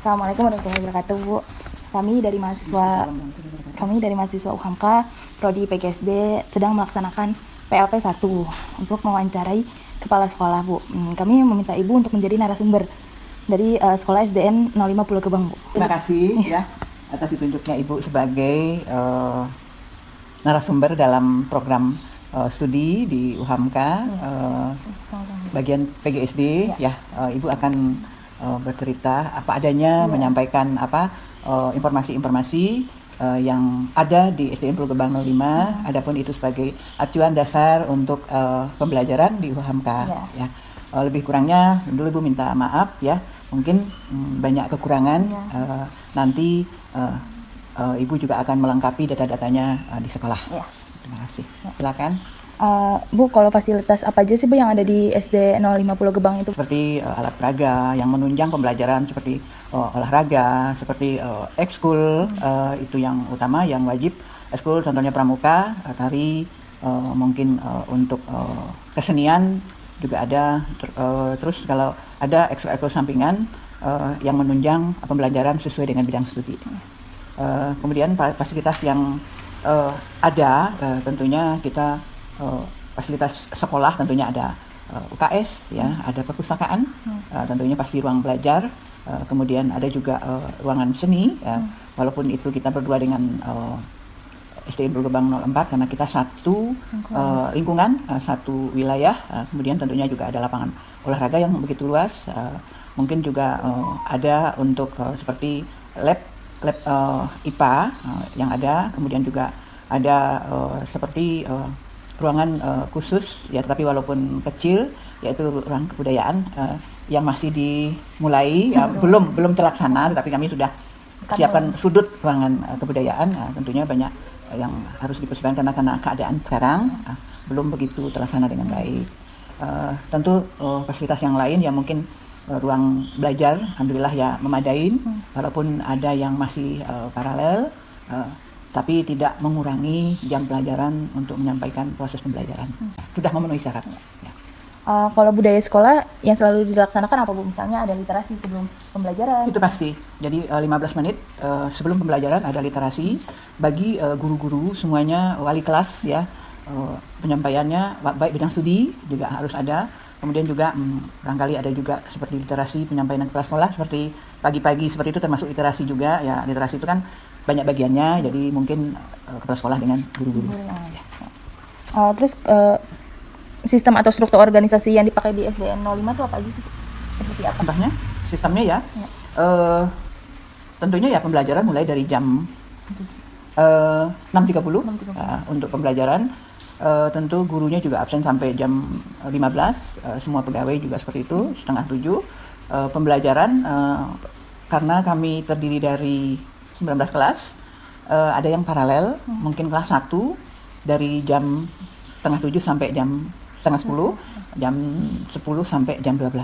Assalamualaikum warahmatullahi wabarakatuh, Bu. Kami dari mahasiswa UHAMKA Prodi PGSD sedang melaksanakan PLP 1 untuk mewawancarai kepala sekolah, Bu. Kami meminta Ibu untuk menjadi narasumber dari sekolah SDN 05 Pulau Gebang, Bu. Terima kasih ya atas ditunjuknya Ibu sebagai narasumber dalam program studi di UHAMKA bagian PGSD ya. Ibu akan bercerita apa adanya, menyampaikan informasi-informasi yang ada di SDN Pulau Gebang 05. Adapun itu sebagai acuan dasar untuk pembelajaran di UHAMKA ya. Lebih kurangnya dulu Ibu minta maaf ya. Mungkin banyak kekurangan. Nanti Ibu juga akan melengkapi data-datanya di sekolah. Terima kasih. Silakan. Bu, kalau fasilitas apa aja sih, Bu, yang ada di SD 05 Pulau Gebang itu? Seperti alat peraga yang menunjang pembelajaran, seperti olahraga, seperti ekskul, itu yang utama, yang wajib. Ekskul contohnya pramuka, tari, mungkin untuk kesenian juga ada. Terus kalau ada ekskul sampingan yang menunjang pembelajaran sesuai dengan bidang studi. Kemudian fasilitas yang ada, tentunya kita fasilitas sekolah tentunya ada UKS ya, ada perpustakaan, tentunya pasti ruang belajar, kemudian ada juga ruangan seni ya, walaupun itu kita berdua dengan SDN Pulau Gebang 04 karena kita satu lingkungan, satu wilayah, kemudian tentunya juga ada lapangan olahraga yang begitu luas, mungkin juga ada untuk seperti lab IPA yang ada, kemudian juga ada seperti ruangan khusus ya, tetapi walaupun kecil, yaitu ruang kebudayaan yang masih dimulai ya, belum terlaksana, tetapi kami sudah siapkan sudut ruangan kebudayaan. Tentunya banyak yang harus dipersiapkan karena keadaan sekarang belum begitu terlaksana dengan baik. Tentu fasilitas yang lain ya, mungkin ruang belajar alhamdulillah ya memadai, walaupun ada yang masih paralel, tapi tidak mengurangi jam pelajaran untuk menyampaikan proses pembelajaran. Sudah memenuhi syarat. Ya. Kalau budaya sekolah yang selalu dilaksanakan apa, Bu? Misalnya ada literasi sebelum pembelajaran? Itu pasti. Jadi 15 menit sebelum pembelajaran ada literasi bagi guru-guru semuanya, wali kelas ya. Penyampaiannya baik bidang studi juga harus ada. Kemudian juga barangkali ada juga seperti literasi penyampaian kepala sekolah, seperti pagi-pagi seperti itu termasuk literasi juga ya. Literasi itu kan banyak bagiannya, jadi mungkin kepala sekolah dengan guru-guru. Terus sistem atau struktur organisasi yang dipakai di SDN 05 itu apa aja sih? Seperti apa? Contohnya, sistemnya ya. Tentunya ya pembelajaran mulai dari jam 6.30 untuk pembelajaran. Tentu gurunya juga absen sampai jam 15, semua pegawai juga seperti itu, 6:30. Pembelajaran karena kami terdiri dari 19 kelas, ada yang paralel, mungkin kelas 1 dari jam 6:30 sampai jam 9:30, jam 10 sampai jam 12.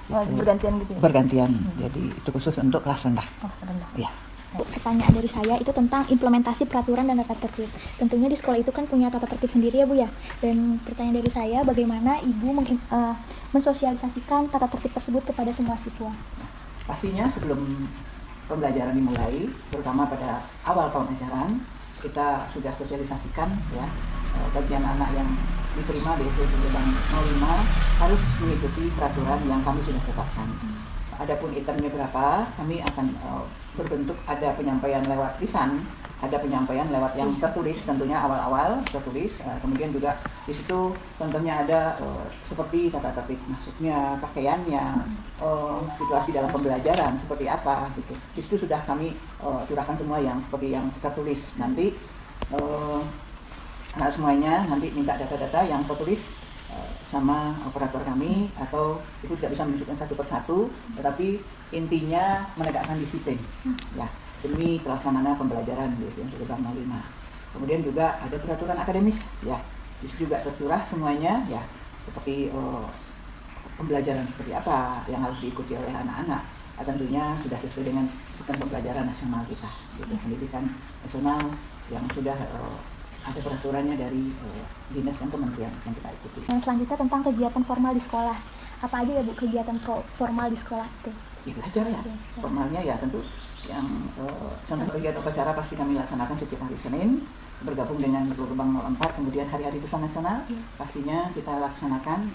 Bergantian gitu ya? Bergantian, jadi itu khusus untuk kelas rendah. Ya. Pertanyaan dari saya itu tentang implementasi peraturan dan tata tertib. Tentunya di sekolah itu kan punya tata tertib sendiri ya, Bu ya. Dan pertanyaan dari saya, bagaimana Ibu mensosialisasikan tata tertib tersebut kepada semua siswa? Pastinya sebelum pembelajaran dimulai, terutama pada awal tahun ajaran, kita sudah sosialisasikan ya, bagi anak-anak yang diterima di SDN Pulau Gebang 05 harus mengikuti peraturan yang kami sudah tetapkan. Adapun itemnya berapa, kami akan berbentuk ada penyampaian lewat lisan, ada penyampaian lewat yang tertulis, tentunya awal-awal tertulis, kemudian juga di situ contohnya ada seperti tata tertib masuknya, pakaiannya, situasi dalam pembelajaran seperti apa gitu. Di situ sudah kami curahkan semua yang seperti yang tertulis. Nanti anak semuanya nanti minta data-data yang tertulis sama operator kami, atau itu tidak bisa menunjukkan satu persatu, tetapi intinya menegakkan disiplin ya, demi pelaksanaan pembelajaran di SDN Pulau Gebang 05. Kemudian juga ada peraturan akademis ya, di situ juga tersurah semuanya ya, seperti pembelajaran seperti apa yang harus diikuti oleh anak-anak. Tentunya sudah sesuai dengan sistem pembelajaran nasional kita, gitu, pendidikan nasional yang sudah ada peraturannya dari dinas dan kementerian yang kita ikuti. Selanjutnya tentang kegiatan formal di sekolah. apa aja ya Bu kegiatan formal di sekolah itu? Ya, belajar ya. Formalnya ya tentu yang contoh kegiatan upacara pasti kami laksanakan setiap hari Senin bergabung dengan gelombang 04, kemudian hari-hari besar nasional pastinya kita laksanakan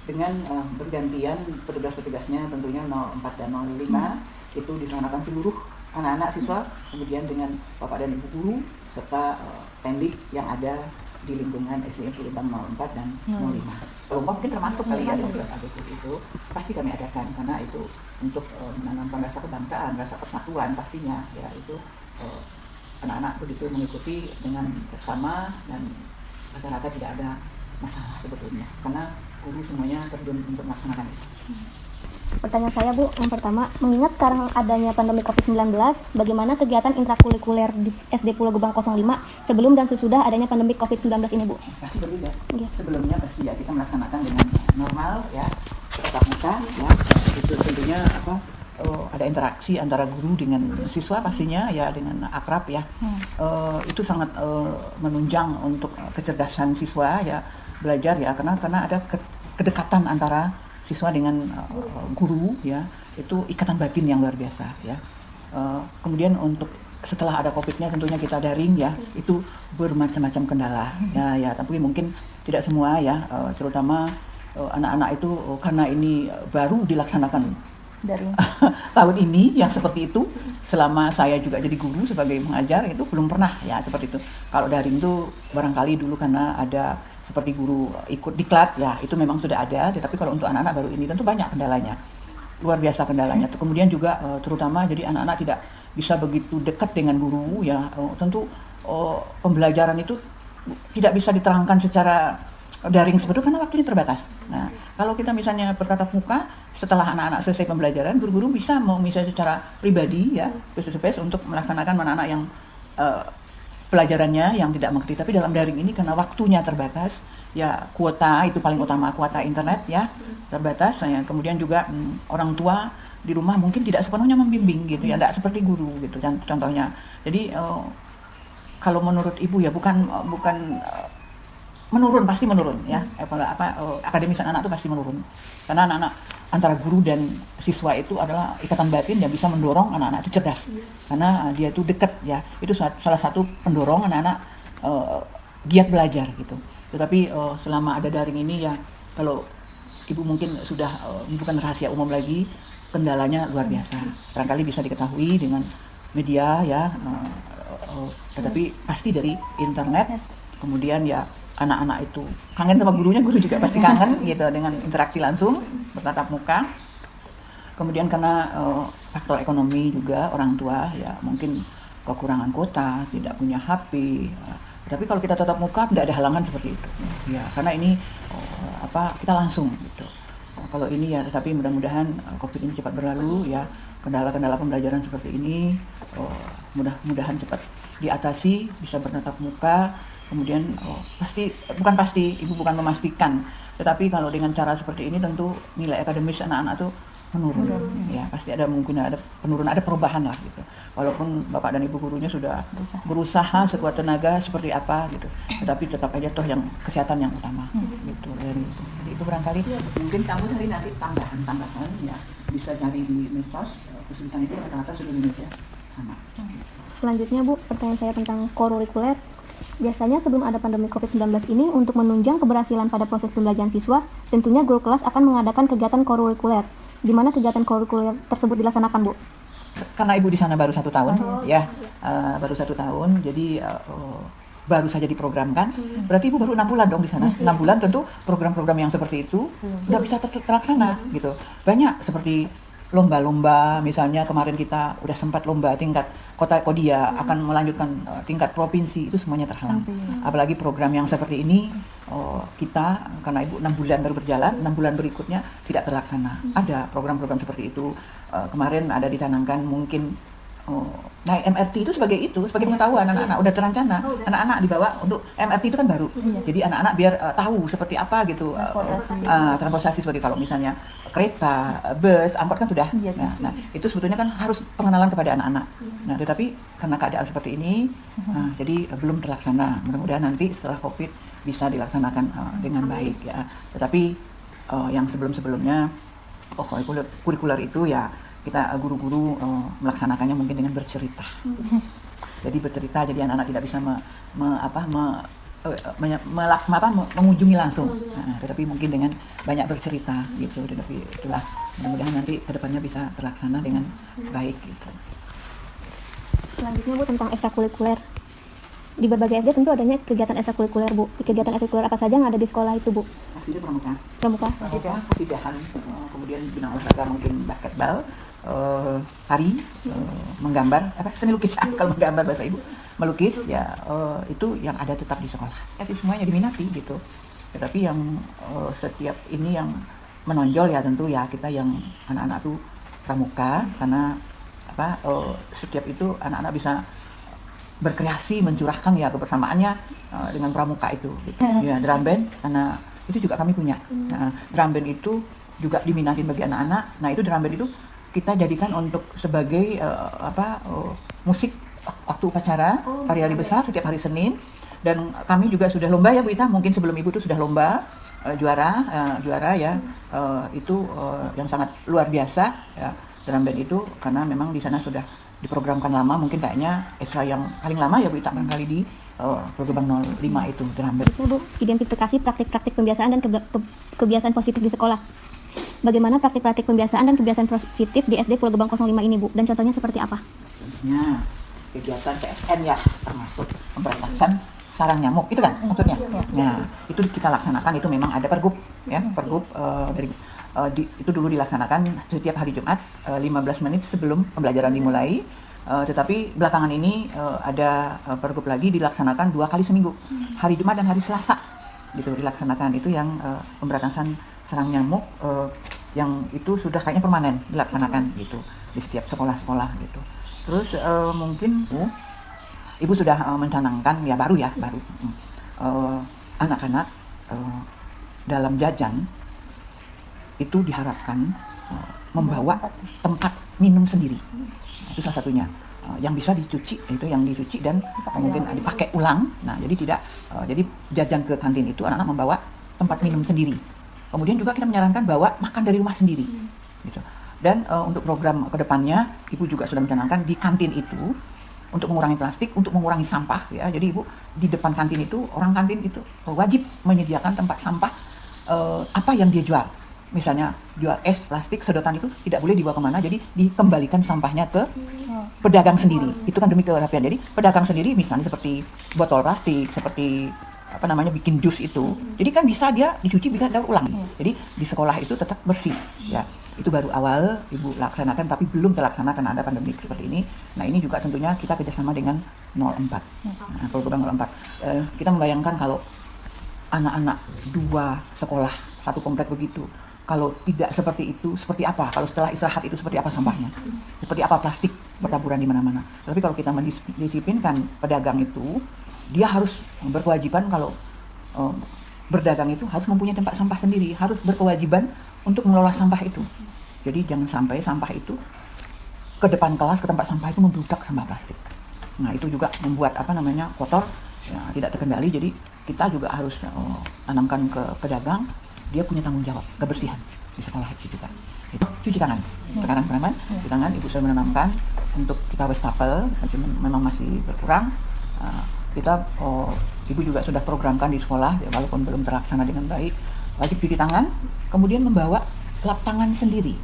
dengan bergantian petugas-petugasnya, tentunya 04 dan 05 itu dilaksanakan seluruh anak-anak siswa, kemudian dengan Bapak dan Ibu guru serta pendik yang ada di lingkungan SDN Pulembang 04 dan 05. Lomba mungkin termasuk kali ya 11 Agustus itu pasti kami adakan karena itu untuk menanamkan rasa kebangsaan, rasa persatuan pastinya ya itu anak-anak begitu mengikuti dengan seksama dan rata-rata tidak ada masalah sebetulnya karena guru semuanya terjun untuk melaksanakan itu. Pertanyaan saya Bu, yang pertama, mengingat sekarang adanya pandemi COVID-19, bagaimana kegiatan intrakurikuler di SD Pulau Gebang 05 sebelum dan sesudah adanya pandemi COVID-19 ini Bu? Pasti berbeda. Iya. Sebelumnya pasti ya kita melaksanakan dengan normal ya, tatap muka ya, itu tentunya ada interaksi antara guru dengan siswa pastinya ya dengan akrab ya. Itu sangat menunjang untuk kecerdasan siswa ya belajar ya karena ada kedekatan antara siswa dengan guru ya itu ikatan batin yang luar biasa ya. Kemudian untuk setelah ada COVID-nya tentunya kita daring ya itu bermacam-macam kendala ya tapi mungkin tidak semua ya terutama anak-anak itu karena ini baru dilaksanakan Dari tahun ini yang seperti itu selama saya juga jadi guru sebagai pengajar itu belum pernah ya seperti itu. Kalau daring itu barangkali dulu karena ada seperti guru ikut diklat ya itu memang sudah ada, tetapi kalau untuk anak-anak baru ini tentu banyak kendalanya, luar biasa kendalanya. Kemudian juga terutama jadi anak-anak tidak bisa begitu dekat dengan guru ya, tentu pembelajaran itu tidak bisa diterangkan secara daring seperti itu karena waktunya terbatas. Nah, kalau kita misalnya bertatap muka setelah anak-anak selesai pembelajaran, guru-guru bisa mau misalnya secara pribadi ya, face-to-face untuk melaksanakan anak-anak yang pelajarannya yang tidak mengerti. Tapi dalam daring ini karena waktunya terbatas, ya kuota itu paling utama, kuota internet ya terbatas. Ya, kemudian juga orang tua di rumah mungkin tidak sepenuhnya membimbing gitu ya, tidak seperti guru gitu contohnya. Jadi kalau menurut Ibu ya bukan menurun, pasti menurun ya. Akademisan anak itu pasti menurun. Karena anak-anak antara guru dan siswa itu adalah ikatan batin yang bisa mendorong anak-anak itu cerdas. Karena dia itu dekat ya. Itu salah satu pendorong anak-anak giat belajar gitu. Tetapi selama ada daring ini ya kalau Ibu mungkin sudah bukan rahasia umum lagi, kendalanya luar biasa. Barangkali bisa diketahui dengan media ya. Tetapi pasti dari internet. Kemudian ya anak-anak itu kangen sama gurunya, guru juga pasti kangen gitu dengan interaksi langsung bertatap muka. Kemudian karena faktor ekonomi juga orang tua ya mungkin kekurangan kuota, tidak punya HP. Tapi kalau kita tatap muka tidak ada halangan seperti itu. Ya karena ini kita langsung gitu. Kalau ini ya tetapi mudah-mudahan COVID ini cepat berlalu ya, kendala-kendala pembelajaran seperti ini mudah-mudahan cepat diatasi, bisa bertatap muka. Kemudian Ibu bukan memastikan, tetapi kalau dengan cara seperti ini tentu nilai akademis anak-anak itu menurun. Ya pasti mungkin ada penurunan, ada perubahan lah gitu. Walaupun Bapak dan Ibu gurunya sudah berusaha sekuat tenaga seperti apa gitu, tetapi tetap aja toh yang kesehatan yang utama gitu. Dan itu barangkali mungkin kamu cari nanti tambahan ya bisa cari di medsos, kesulitan itu rata-rata sudah di Indonesia sama. Selanjutnya Bu, pertanyaan saya tentang kurikuler. Biasanya sebelum ada pandemi COVID-19 ini, untuk menunjang keberhasilan pada proses pembelajaran siswa, tentunya guru kelas akan mengadakan kegiatan kurikuler. Di mana kegiatan kurikuler tersebut dilaksanakan, Bu? Karena Ibu di sana baru 1 tahun, baru 1 tahun, jadi baru saja diprogramkan. Berarti Ibu baru 6 bulan dong di sana. 6 bulan tentu program-program yang seperti itu udah bisa terlaksana gitu. Banyak seperti lomba-lomba, misalnya kemarin kita udah sempat lomba tingkat kota Kodia, akan melanjutkan tingkat provinsi, itu semuanya terhalang. Apalagi program yang seperti ini kita karena Ibu 6 bulan baru berjalan, 6 bulan berikutnya tidak terlaksana. Ada program-program seperti itu. Kemarin ada dicanangkan mungkin naik MRT itu sebagai pengetahuan anak-anak udah terancana. Anak-anak dibawa untuk MRT itu kan baru. Jadi anak-anak biar tahu seperti apa gitu transportasi seperti kalau misalnya kereta, bus, angkot kan sudah. Nah, itu sebetulnya kan harus pengenalan kepada anak-anak. Nah, tetapi karena keadaan seperti ini jadi belum terlaksana. Mudah-mudahan nanti setelah Covid bisa dilaksanakan dengan baik ya. Tetapi yang sebelum-sebelumnya kurikuler itu ya kita guru-guru melaksanakannya mungkin dengan bercerita. Jadi bercerita, jadi anak-anak tidak bisa mengunjungi langsung, tetapi mungkin dengan banyak bercerita gitu. Tetapi itulah, mudah-mudahan nanti kedepannya bisa terlaksana dengan baik gitu. Selanjutnya Bu, tentang ekstrakurikuler. Di berbagai SD tentu adanya kegiatan ekstrakurikuler Bu. Di kegiatan ekstrakurikuler apa saja yang ada di sekolah itu Bu? Aslinya pramuka. Pramuka. Kasidahan, kemudian bidang olahraga mungkin basketball, tari, menggambar, seni lukis. Kalau menggambar bahasa ibu, melukis ya, itu yang ada tetap di sekolah. Jadi semuanya diminati gitu. Tetapi yang setiap ini yang menonjol ya tentu ya kita yang anak-anak tuh pramuka, karena setiap itu anak-anak bisa berkreasi, mencurahkan ya kebersamaannya dengan pramuka itu gitu. Ya, drum band, karena itu juga kami punya. Nah, drum band itu juga diminatin bagi anak-anak. Nah, itu drum band itu kita jadikan untuk sebagai musik waktu upacara hari-hari besar setiap hari Senin. Dan kami juga sudah lomba ya Bu Ita, mungkin sebelum Ibu itu sudah lomba juara ya, itu yang sangat luar biasa ya, drum band itu, karena memang di sana sudah diprogramkan lama, mungkin kayaknya ekstra yang paling lama ya Bu Ita barangkali di Progebang 05 itu drum band. Bu, identifikasi praktik-praktik pembiasaan dan kebiasaan positif di sekolah. Bagaimana praktik-praktik pembiasaan dan kebiasaan positif di SD Pulau Gebang 05 ini Bu, dan contohnya seperti apa? Contohnya kegiatan CSN ya, termasuk pemberantasan sarang nyamuk, itu kan maksudnya. Nah, itu kita laksanakan, itu memang ada pergub ya, pergub itu dulu dilaksanakan setiap hari Jumat 15 menit sebelum pembelajaran dimulai. Tetapi belakangan ini ada pergub lagi dilaksanakan 2 kali seminggu, hari Jumat dan hari Selasa gitu dilaksanakan. Itu yang pemberantasan sarang nyamuk, yang itu sudah kayaknya permanen dilaksanakan gitu di setiap sekolah-sekolah gitu. Terus mungkin Ibu sudah mencanangkan ya baru anak-anak dalam jajan itu diharapkan membawa tempat minum sendiri. Itu salah satunya yang bisa dicuci, itu yang dicuci dan mungkin dipakai ulang. Nah, jadi jajan ke kantin itu anak-anak membawa tempat minum sendiri. Kemudian juga kita menyarankan bawa makan dari rumah sendiri. Gitu. Dan untuk program kedepannya, Ibu juga sudah mencanangkan di kantin itu untuk mengurangi plastik, untuk mengurangi sampah ya. Jadi Ibu di depan kantin itu, orang kantin itu wajib menyediakan tempat sampah apa yang dia jual. Misalnya jual es plastik, sedotan itu tidak boleh dibawa kemana, jadi dikembalikan sampahnya ke pedagang sendiri. Itu kan demi kerapian. Jadi pedagang sendiri misalnya seperti botol plastik, seperti bikin jus itu. Jadi kan bisa dia dicuci, bisa daur ulang. Jadi di sekolah itu tetap bersih ya. Itu baru awal Ibu laksanakan, tapi belum terlaksana karena ada pandemi seperti ini. Nah, ini juga tentunya kita kerjasama dengan 04. Nah, program 04. Kita membayangkan kalau anak-anak 2 sekolah, 1 komplek begitu, kalau tidak seperti itu, seperti apa? Kalau setelah istirahat itu seperti apa sampahnya? Seperti apa plastik bertaburan di mana-mana? Tapi kalau kita mendisiplinkan pedagang itu, dia harus berkewajiban kalau berdagang itu harus mempunyai tempat sampah sendiri, harus berkewajiban untuk mengelola sampah itu. Jadi jangan sampai sampah itu ke depan kelas, ke tempat sampah itu membludak sampah plastik. Nah, itu juga membuat kotor ya, tidak terkendali. Jadi kita juga harus tanamkan ke pedagang, dia punya tanggung jawab kebersihan di sekolah itu juga. Itu cuci tangan. Sekarang cuci tangan Ibu sudah menanamkan untuk kita wastafel, memang masih berkurang. Ibu juga sudah programkan di sekolah, ya, walaupun belum terlaksana dengan baik, wajib cuci tangan, kemudian membawa lap tangan sendiri.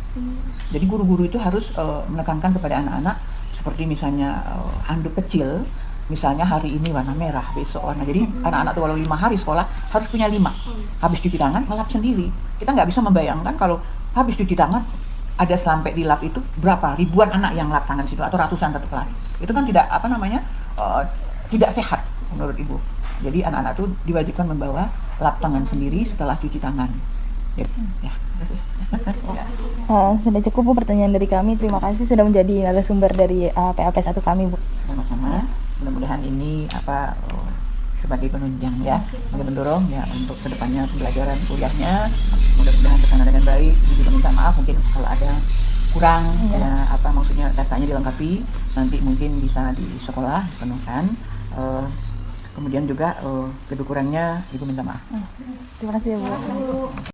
Jadi guru-guru itu harus menekankan kepada anak-anak, seperti misalnya handuk kecil, misalnya hari ini warna merah, besok warna. Jadi anak-anak tuh walau 5 hari sekolah harus punya 5. Habis cuci tangan, ngelap sendiri. Kita nggak bisa membayangkan kalau habis cuci tangan ada sampai di lap itu berapa ribuan anak yang lap tangan situ, atau ratusan satu kelas. Itu kan tidak tidak sehat menurut Ibu. Jadi anak-anak tuh diwajibkan membawa lap tangan sendiri setelah cuci tangan. Ya. Sudah cukup Bu pertanyaan dari kami. Terima kasih sudah menjadi narasumber dari PLP 1 kami Bu. Sama-sama. Mudah-mudahan ini sebagai penunjang ya, sebagai pendorong ya untuk kedepannya pembelajaran kuliahnya. Mudah-mudahan kesana dengan baik. Juga minta maaf mungkin kalau ada kurang ya maksudnya datanya dilengkapi, nanti mungkin bisa di sekolah dipenuhkan. Kemudian juga lebih kurangnya Ibu minta maaf. Terima kasih ya Bu.